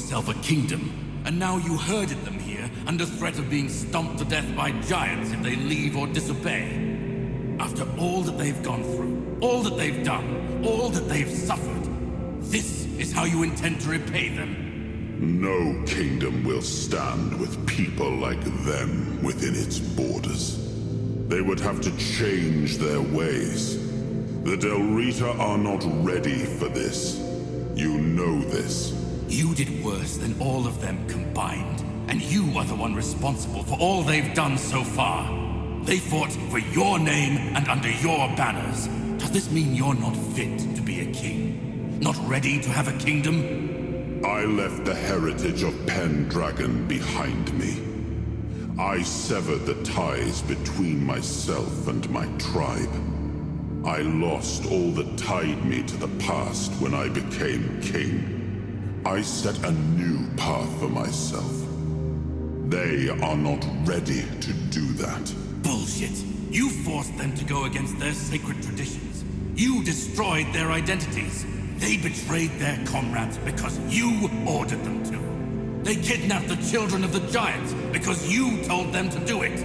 yourself a kingdom, and now you herded them here under threat of being stomped to death by giants if they leave or disobey. After all that they've gone through, all that they've done, all that they've suffered, this is how you intend to repay them? No kingdom will stand with people like them within its borders. They would have to change their ways. The Del Rita are not ready for this. You know this. You did worse than all of them combined, and you are the one responsible for all they've done so far. They fought for your name and under your banners. Does this mean you're not fit to be a king? Not ready to have a kingdom? I left the heritage of Pendragon behind me. I severed the ties between myself and my tribe. I lost all that tied me to the past when I became king. I set a new path for myself. They are not ready to do that. Bullshit! You forced them to go against their sacred traditions. You destroyed their identities. They betrayed their comrades because you ordered them to. They kidnapped the children of the giants because you told them to do it.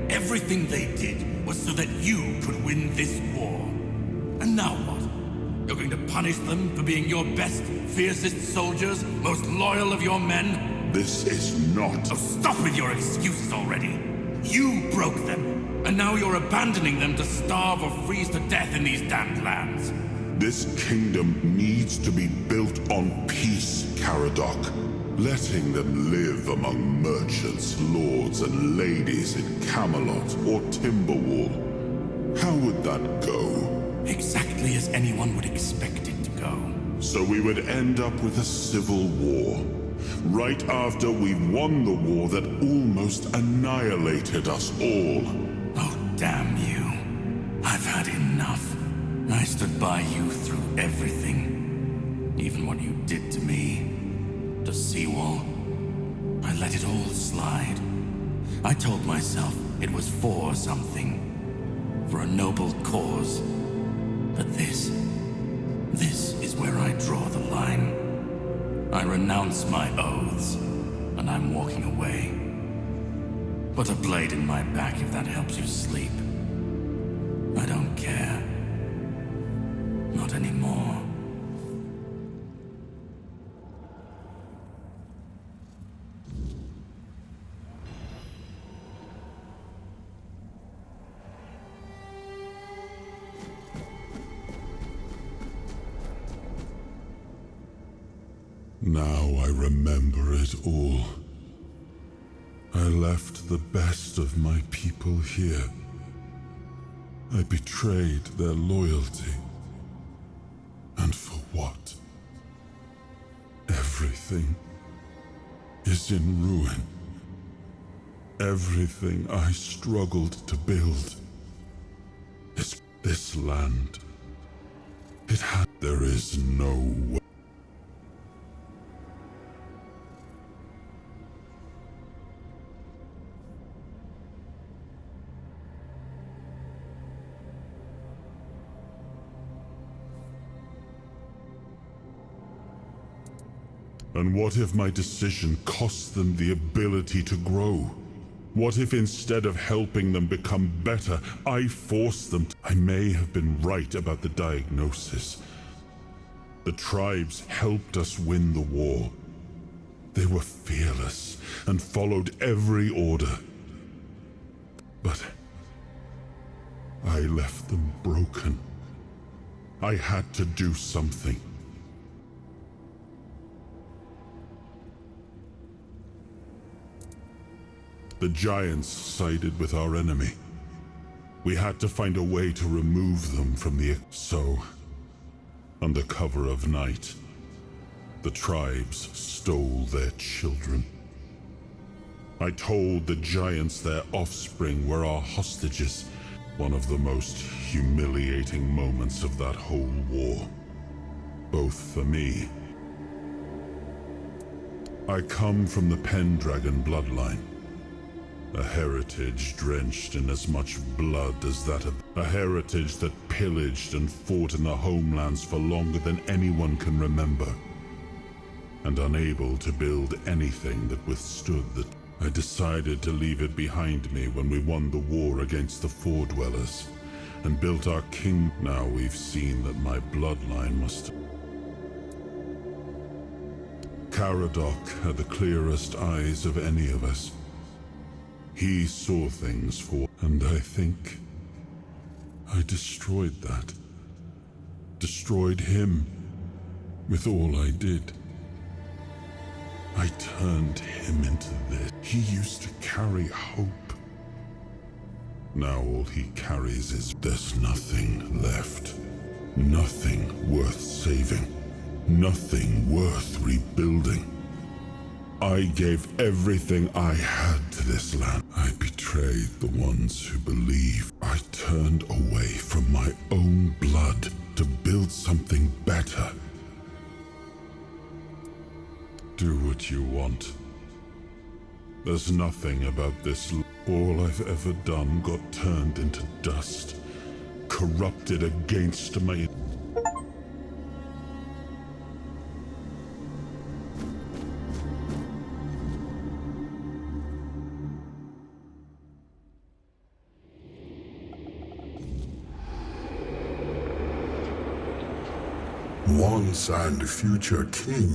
Everything they did was so that you could win this war. And now what? You're going to punish them for being your best, fiercest soldiers, most loyal of your men? This is not... So stop with your excuses already. You broke them, and now you're abandoning them to starve or freeze to death in these damned lands. This kingdom needs to be built on peace, Caradoc. Letting them live among merchants, lords, and ladies in Camelot or Timberwall. How would that go? Exactly as anyone would expect it to go. So we would end up with a civil war. Right after we won the war that almost annihilated us all. Oh, damn you. I've had enough. I stood by you through everything. Even what you did to me. To Seawall. I let it all slide. I told myself it was for something. For a noble cause. But this is where I draw the line. I renounce my oaths, and I'm walking away. Put a blade in my back if that helps you sleep. I don't care. Not anymore. Now I remember it all. I left the best of my people here. I betrayed their loyalty. And for what? Everything is in ruin. Everything I struggled to build. This land. There is no way. And what if my decision cost them the ability to grow? What if instead of helping them become better, I forced them to... I may have been right about the diagnosis. The tribes helped us win the war. They were fearless and followed every order. But I left them broken. I had to do something. The giants sided with our enemy. We had to find a way to remove them from the... So, under cover of night, the tribes stole their children. I told the giants their offspring were our hostages. One of the most humiliating moments of that whole war. Both for me. I come from the Pendragon bloodline. A heritage drenched in as much blood as that of... A heritage that pillaged and fought in the homelands for longer than anyone can remember. and unable to build anything that withstood the... I decided to leave it behind me when we won the war against the Four Dwellers, and built our king. Now we've seen that my bloodline must... Caradoc had the clearest eyes of any of us. He saw things for... And I think I destroyed that. Destroyed him with all I did. I turned him into this. He used to carry hope. Now all he carries is... There's nothing left. Nothing worth saving. Nothing worth rebuilding. I gave everything I had to this land. I betrayed the ones who believed. I turned away from my own blood to build something better. Do what you want. There's nothing about this. All I've ever done got turned into dust, corrupted against me. Once and future king,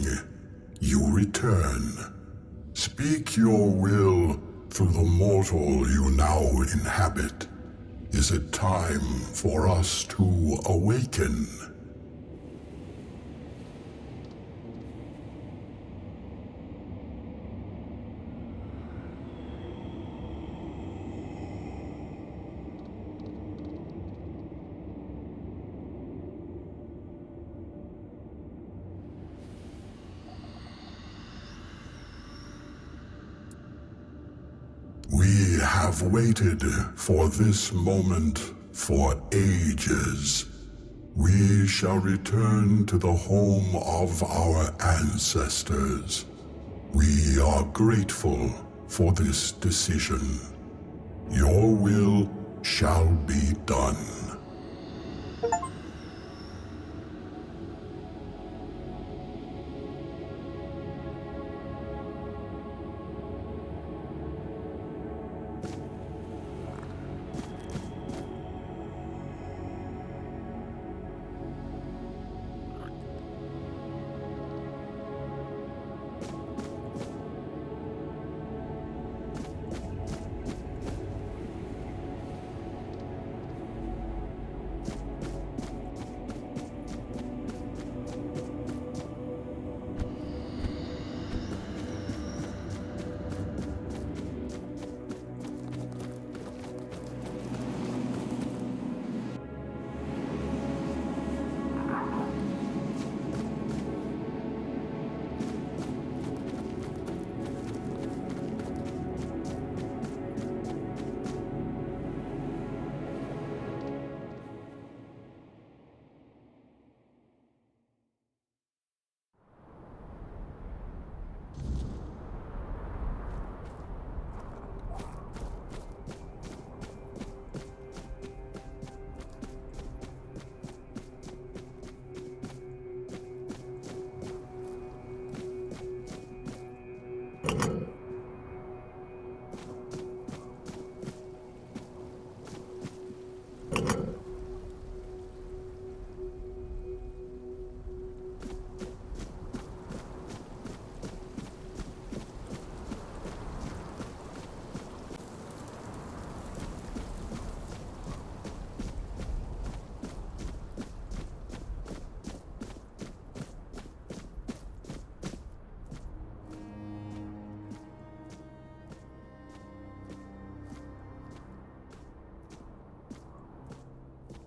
you return. Speak your will through the mortal you now inhabit. Is it time for us to awaken? We have waited for this moment for ages. We shall return to the home of our ancestors. We are grateful for this decision. Your will shall be done.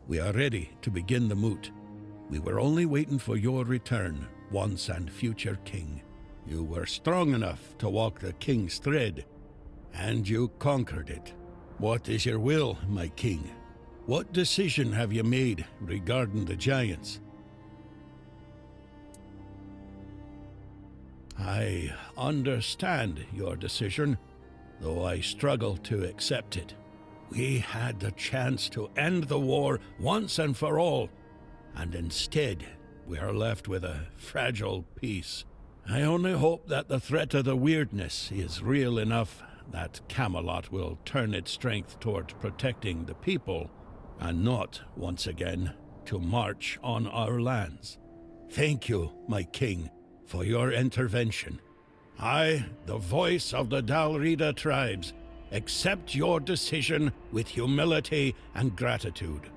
We are ready to begin the moot. We were only waiting for your return, once and future king. You were strong enough to walk the king's thread, and you conquered it. What is your will, my king? What decision have you made regarding the giants? I understand your decision, though I struggle to accept it. We had the chance to end the war once and for all, and instead we are left with a fragile peace. I only hope that the threat of the weirdness is real enough that Camelot will turn its strength toward protecting the people and not, once again, to march on our lands. Thank you, my king, for your intervention. I, the voice of the Dalrida tribes, accept your decision with humility and gratitude.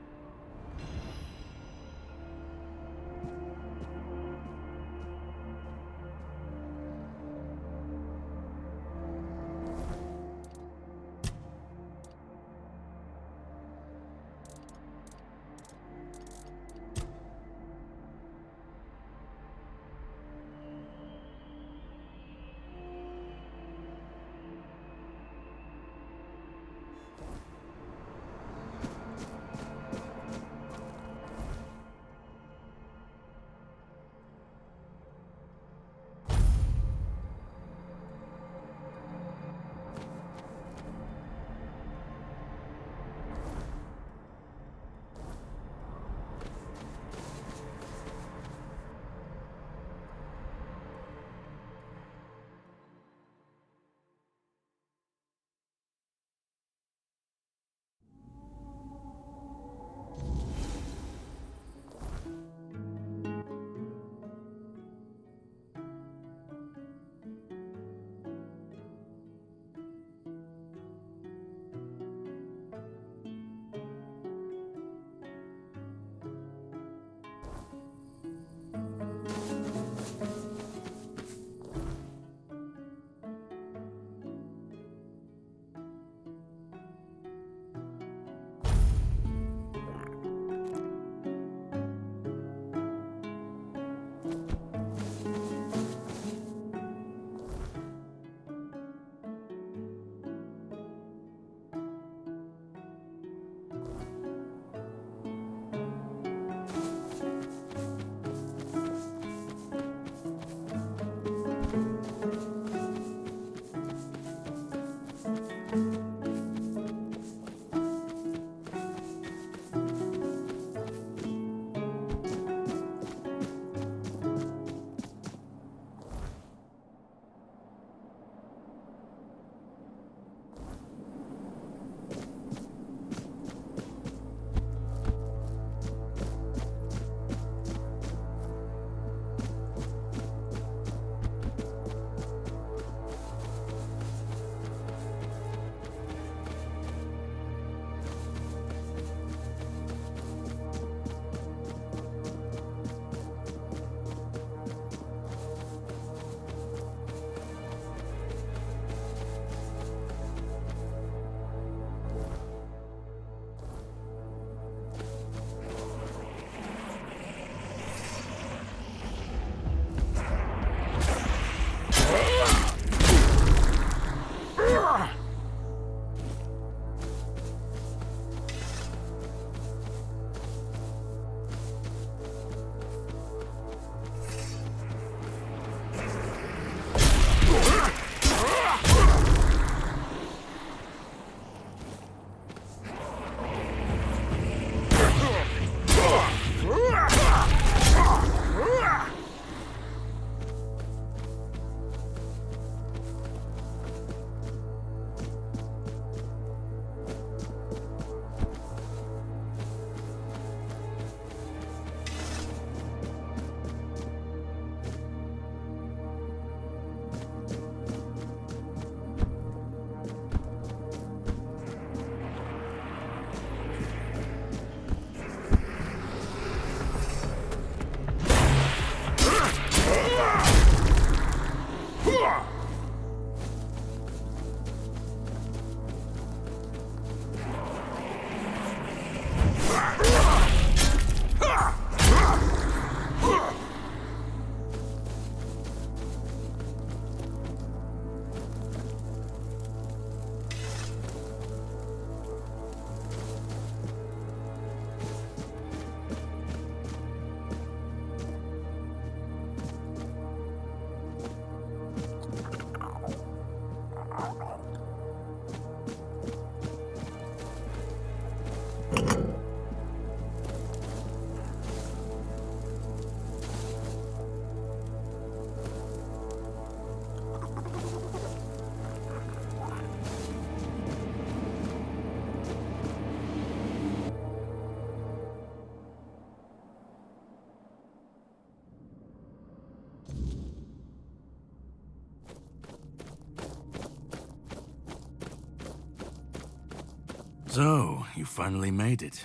So, you finally made it.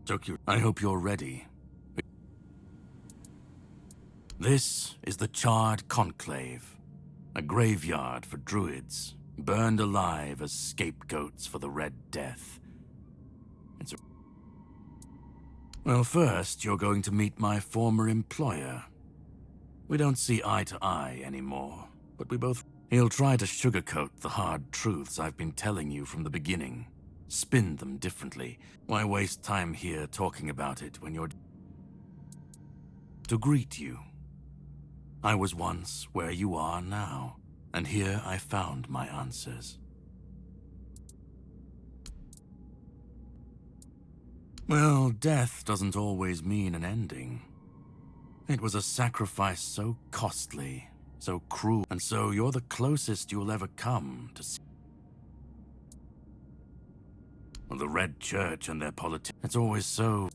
Took you. I hope you're ready. This is the Charred Conclave, a graveyard for druids, burned alive as scapegoats for the Red Death. Well, first, you're going to meet my former employer. We don't see eye to eye anymore, but we both... He'll try to sugarcoat the hard truths I've been telling you from the beginning. Spin them differently. Why waste time here talking about it when you're... To greet you. I was once where you are now, and here I found my answers. Well, death doesn't always mean an ending. It was a sacrifice so costly, so cruel, and so you're the closest you'll ever come to see. Well, the Red Church and their politics, it's always so...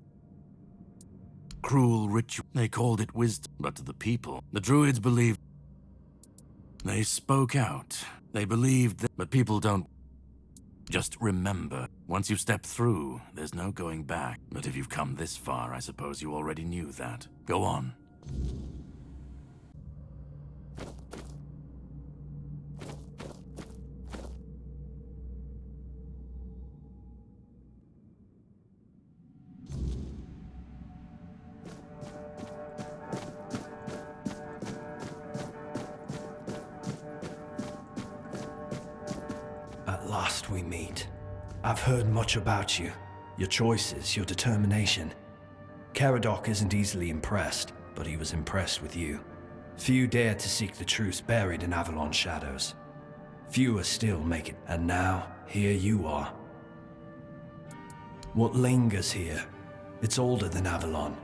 Cruel ritual. They called it wisdom, but to the people, the druids believed... They spoke out. They believed that... But people don't... Just remember, once you step through, there's no going back. But if you've come this far, I suppose you already knew that. Go on. At last we meet. I've heard much about you, your choices, your determination. Caradoc isn't easily impressed, but he was impressed with you. Few dare to seek the truths buried in Avalon's shadows. Fewer still make it, and now, here you are. What lingers here, it's older than Avalon.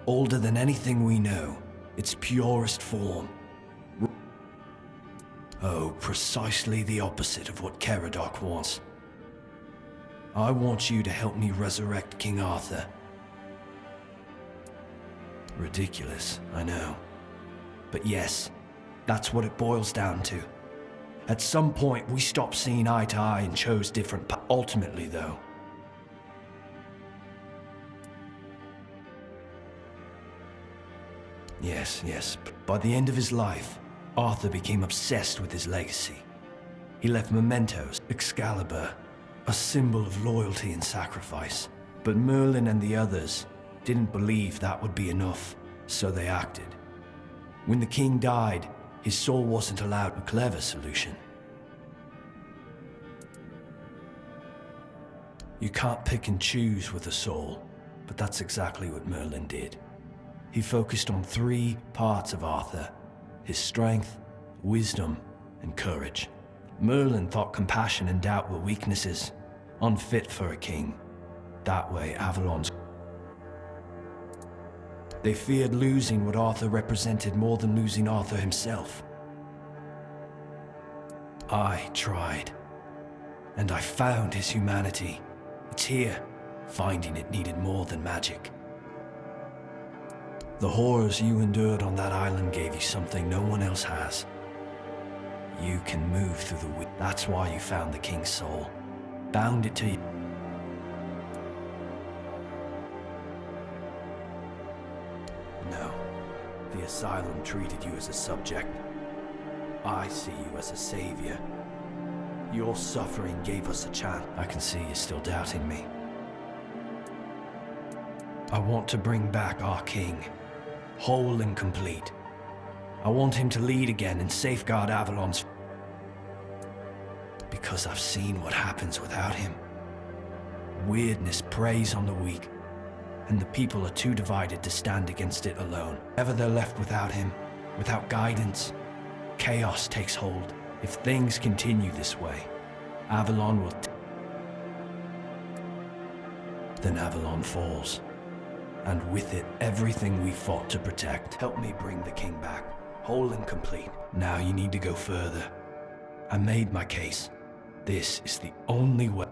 Older than anything we know, its purest form. Oh, precisely the opposite of what Caradoc wants. I want you to help me resurrect King Arthur. Ridiculous, I know. But yes, that's what it boils down to. At some point, we stopped seeing eye to eye and chose different paths. Ultimately, though. Yes, but by the end of his life, Arthur became obsessed with his legacy. He left mementos, Excalibur, a symbol of loyalty and sacrifice. But Merlin and the others didn't believe that would be enough, so they acted. When the king died, his soul wasn't allowed a clever solution. You can't pick and choose with a soul, but that's exactly what Merlin did. He focused on 3 parts of Arthur: his strength, wisdom, and courage. Merlin thought compassion and doubt were weaknesses, unfit for a king. That way, Avalon's... They feared losing what Arthur represented more than losing Arthur himself. I tried, and I found his humanity. It's here. Finding it needed more than magic. The horrors you endured on that island gave you something no one else has. You can move through the That's why you found the king's soul. Bound it to you. No. The asylum treated you as a subject. I see you as a savior. Your suffering gave us a chance. I can see you're still doubting me. I want to bring back our king, whole and complete. I want him to lead again and safeguard Avalon's... Because I've seen what happens without him. Weirdness preys on the weak, and the people are too divided to stand against it alone. Ever they're left without him, without guidance, chaos takes hold. If things continue this way, Avalon will... Then Avalon falls. And with it, everything we fought to protect. Help me bring the king back, whole and complete. Now you need to go further. I made my case. This is the only way.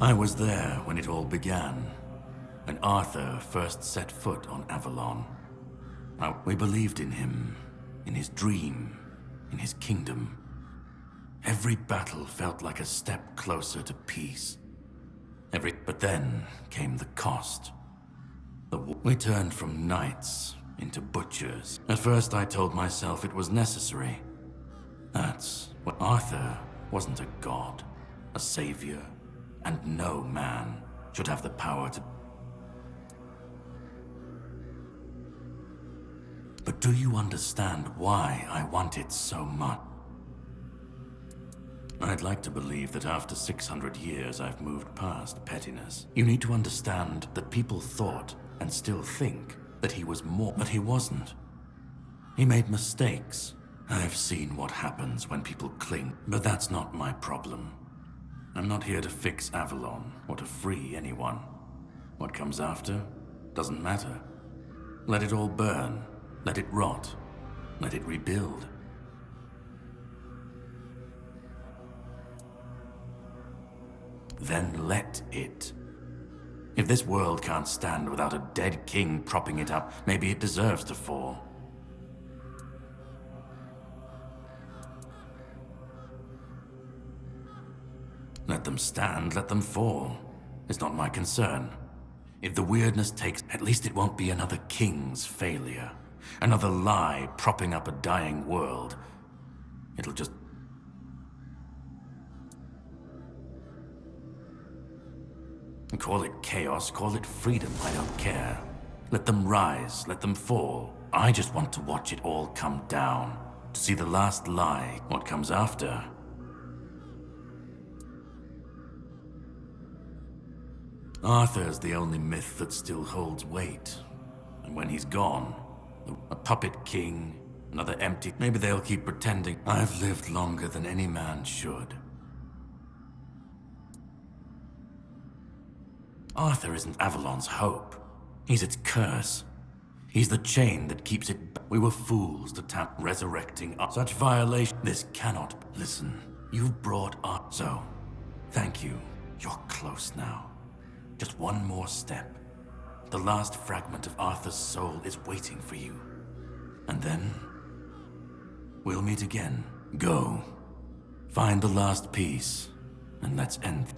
I was there when it all began, when Arthur first set foot on Avalon. We believed in him, in his dream, in his kingdom. Every battle felt like a step closer to peace. But then came the cost. We turned from knights into butchers. At first I told myself it was necessary. That's what Arthur wasn't a god, a savior, and no man should have the power to... But do you understand why I want it so much? I'd like to believe that after 600 years I've moved past pettiness. You need to understand that people thought, and still think, that he was more, but he wasn't. He made mistakes. I've seen what happens when people cling, but that's not my problem. I'm not here to fix Avalon, or to free anyone. What comes after doesn't matter. Let it all burn. Let it rot. Let it rebuild. Then let it. If this world can't stand without a dead king propping it up, maybe it deserves to fall. Let them stand, let them fall. It's not my concern. If the weirdness takes, at least it won't be another king's failure. Another lie propping up a dying world. It'll just... Call it chaos, call it freedom, I don't care. Let them rise, let them fall. I just want to watch it all come down. To see the last lie, what comes after. Arthur's the only myth that still holds weight. And when he's gone, a puppet king, another empty... Maybe they'll keep pretending I've lived longer than any man should. Arthur isn't Avalon's hope. He's its curse. He's the chain that keeps it... We were fools to tap resurrecting such violation. This cannot... Listen, you've brought up... So, thank you. You're close now. Just one more step. The last fragment of Arthur's soul is waiting for you. And then... we'll meet again. Go. Find the last piece, and let's end...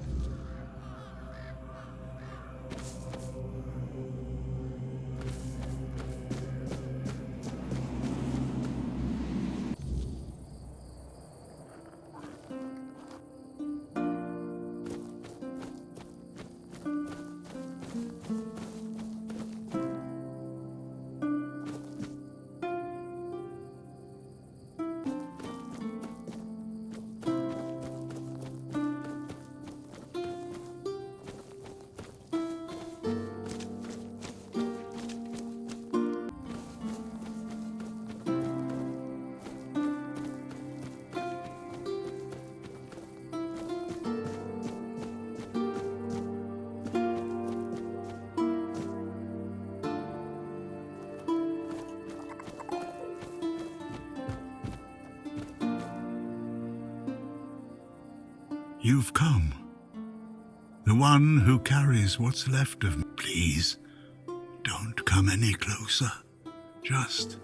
You've come. The one who carries what's left of me. Please, don't come any closer. Just...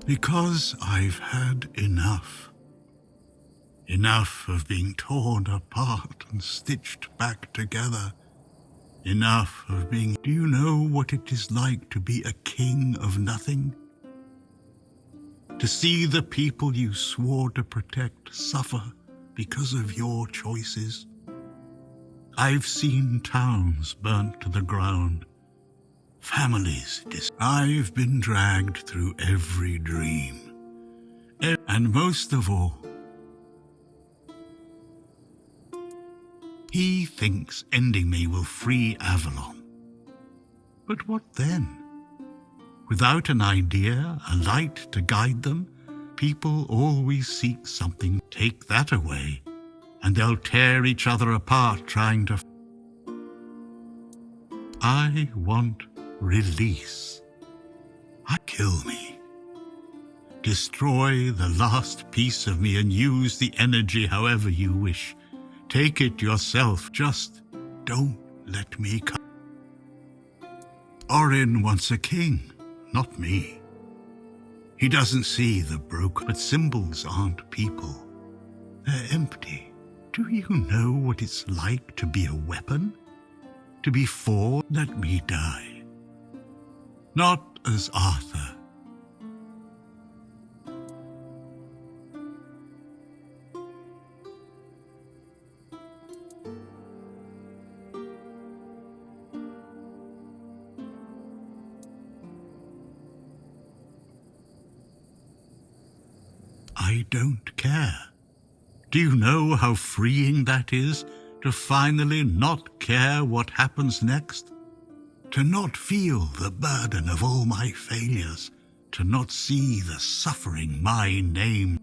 because I've had enough. Enough of being torn apart and stitched back together. Enough of being... Do you know what it is like to be a king of nothing? To see the people you swore to protect suffer because of your choices. I've seen towns burnt to the ground, families I've been dragged through every dream. And most of all, he thinks ending me will free Avalon. But what then? Without an idea, a light to guide them, people always seek something. Take that away, and they'll tear each other apart trying to... I want release. Kill me. Destroy the last piece of me and use the energy however you wish. Take it yourself, just don't let me come. Orin wants a king, not me. He doesn't see the broken, but symbols aren't people. They're empty. Do you know what it's like to be a weapon? To be for? Let me die. Not as Arthur. I don't care. Do you know how freeing that is, to finally not care what happens next? To not feel the burden of all my failures, to not see the suffering my name.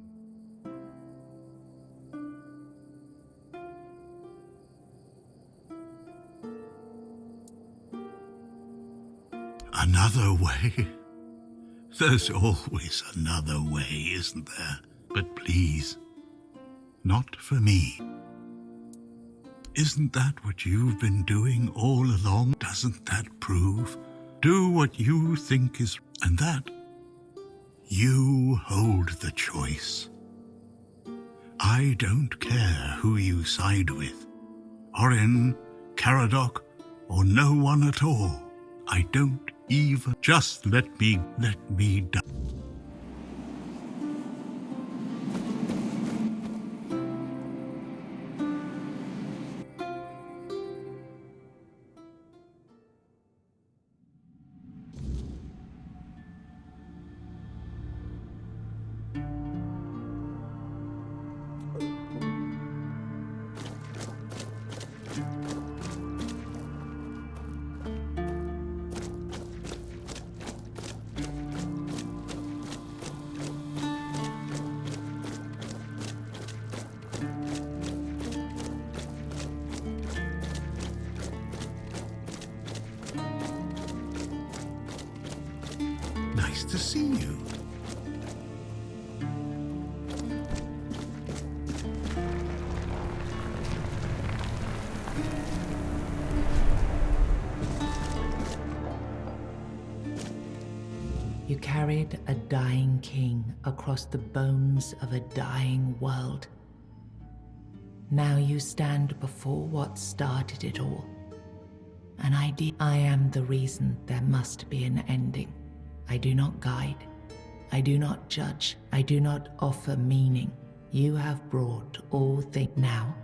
Another way? There's always another way, isn't there? But please, not for me. Isn't that what you've been doing all along? Doesn't that prove? Do what you think is, and that you hold the choice. I don't care who you side with, Orin, Caradoc, or no one at all. I don't even. Just let me die. Nice to see you. You carried a dying king across the bones of a dying world. Now you stand before what started it all. An idea. I am the reason there must be an ending. I do not guide. I do not judge. I do not offer meaning. You have brought all things. Now,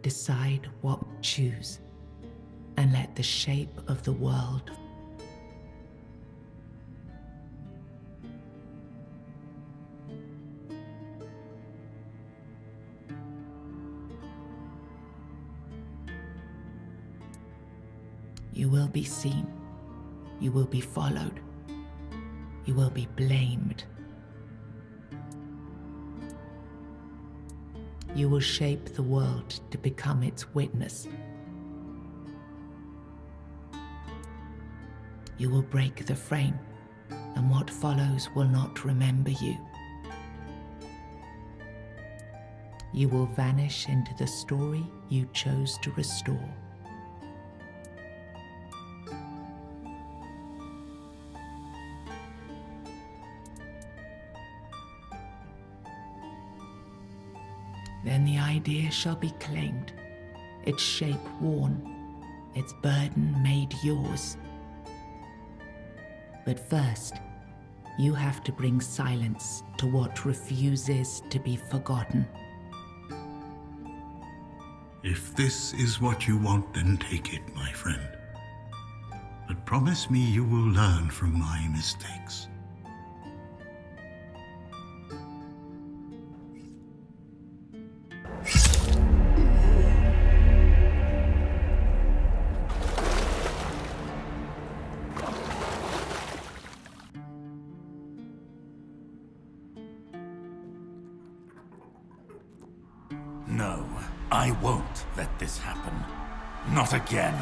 decide what choose, and let the shape of the world. You will be seen. You will be followed. You will be blamed. You will shape the world to become its witness. You will break the frame, and what follows will not remember you. You will vanish into the story you chose to restore. idea shall be claimed, its shape worn, its burden made yours. But first, you have to bring silence to what refuses to be forgotten. If this is what you want, then take it, my friend. But promise me you will learn from my mistakes. No, I won't let this happen. Not again.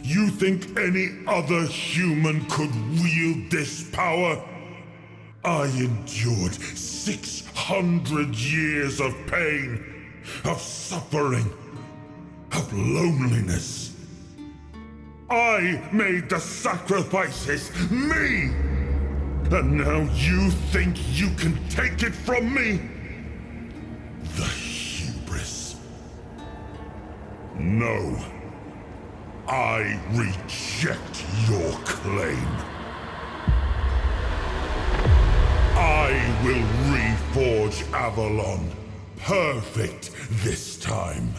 You think any other human could wield this power? I endured 600 years of pain, of suffering, of loneliness. I made the sacrifices, me! And now you think you can take it from me? The hubris. No. I reject your claim. I will reforge Avalon. Perfect this time.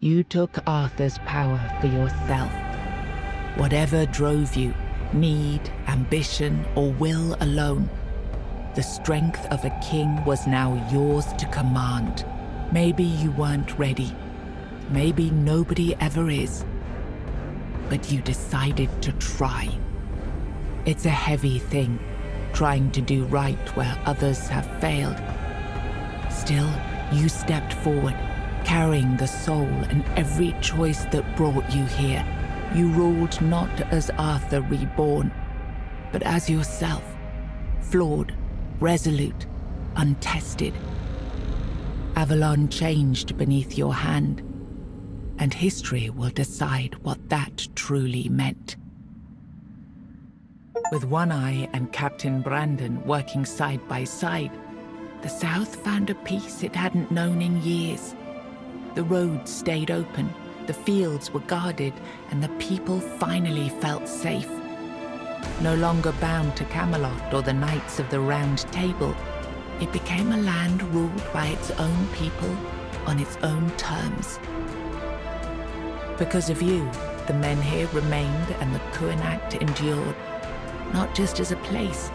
You took Arthur's power for yourself. Whatever drove you, need, ambition, or will alone, the strength of a king was now yours to command. Maybe you weren't ready. Maybe nobody ever is. But you decided to try. It's a heavy thing, trying to do right where others have failed. Still, you stepped forward, carrying the soul and every choice that brought you here. You ruled not as Arthur reborn, but as yourself, flawed, resolute, untested. Avalon changed beneath your hand, and history will decide what that truly meant. With One Eye and Captain Brandon working side by side, the South found a peace it hadn't known in years. The roads stayed open, the fields were guarded, and the people finally felt safe. No longer bound to Camelot or the Knights of the Round Table, it became a land ruled by its own people on its own terms. Because of you, the men here remained and the Kuanacht endured, not just as a place,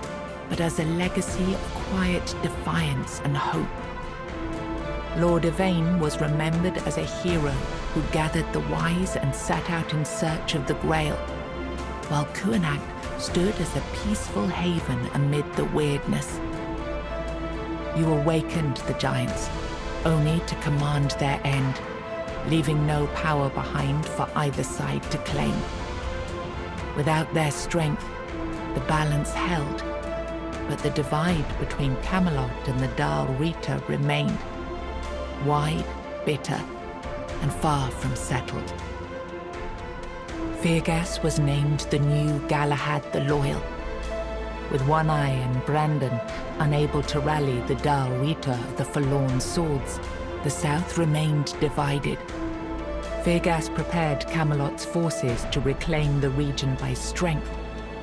but as a legacy of quiet defiance and hope. Lord Yvain was remembered as a hero who gathered the wise and set out in search of the Grail, while Kuanacht stood as a peaceful haven amid the weirdness. You awakened the giants, only to command their end, leaving no power behind for either side to claim. Without their strength, the balance held, but the divide between Camelot and the Dal Rita remained, wide, bitter, and far from settled. Firgas was named the new Galahad the Loyal. With One Eye and Brandon unable to rally the Dal Rita of the Forlorn Swords, the south remained divided. Firgas prepared Camelot's forces to reclaim the region by strength,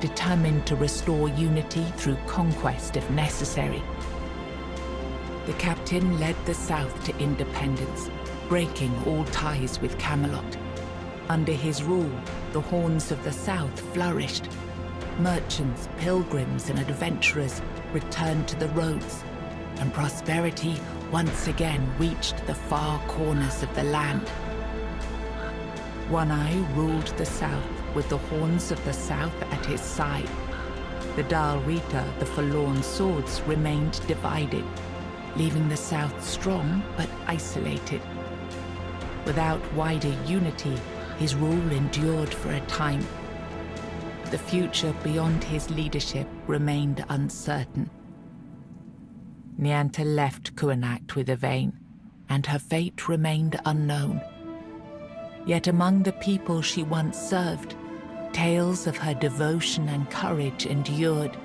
determined to restore unity through conquest if necessary. The captain led the south to independence, breaking all ties with Camelot. Under his rule, the horns of the south flourished. Merchants, pilgrims, and adventurers returned to the roads, and prosperity once again reached the far corners of the land. One Eye ruled the south with the horns of the south at his side. The Dal Rita, the Forlorn Swords, remained divided, leaving the south strong but isolated. Without wider unity, his rule endured for a time. The future beyond his leadership remained uncertain. Nianta left Kuanacht with Yvain, and her fate remained unknown. Yet among the people she once served, tales of her devotion and courage endured,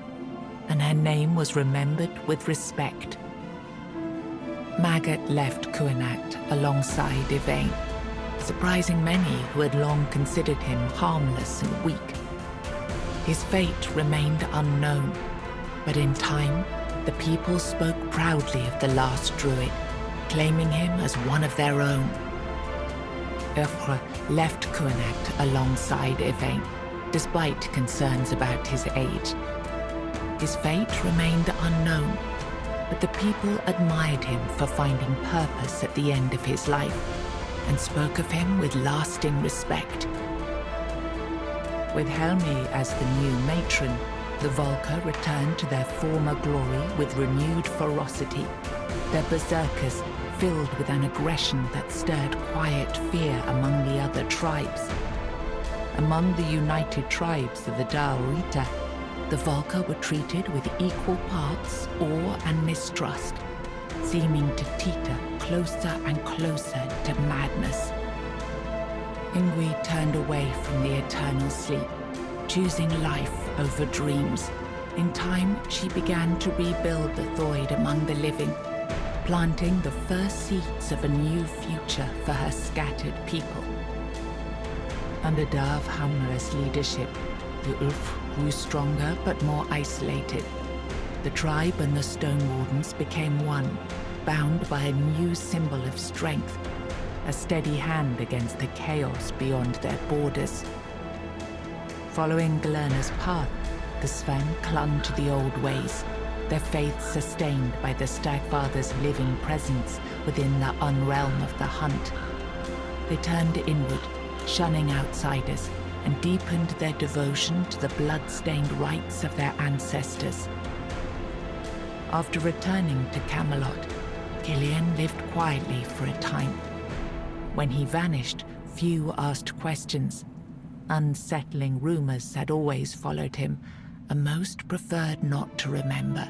and her name was remembered with respect. Maggot left Kuanacht alongside Yvain, surprising many who had long considered him harmless and weak. His fate remained unknown, but in time, the people spoke proudly of the last druid, claiming him as one of their own. Urfre left Kuanacht alongside Yvain, despite concerns about his age. His fate remained unknown, but the people admired him for finding purpose at the end of his life, and spoke of him with lasting respect. With Helmi as the new matron, the Volker returned to their former glory with renewed ferocity, their berserkers filled with an aggression that stirred quiet fear among the other tribes. Among the united tribes of the Dal Rita, the Volker were treated with equal parts awe and mistrust, seeming to teeter closer and closer to madness. Ingui turned away from the eternal sleep, choosing life over dreams. In time, she began to rebuild the Thoid among the living, planting the first seeds of a new future for her scattered people. Under Dav Hamra's leadership, the Ulf grew stronger but more isolated. The tribe and the Stone Wardens became one, bound by a new symbol of strength, a steady hand against the chaos beyond their borders. Following Galerna's path, the Sven clung to the old ways, their faith sustained by the Stagfather's living presence within the unrealm of the hunt. They turned inward, shunning outsiders, and deepened their devotion to the blood-stained rites of their ancestors. After returning to Camelot, Killian lived quietly for a time. When he vanished, few asked questions. Unsettling rumors had always followed him, and most preferred not to remember.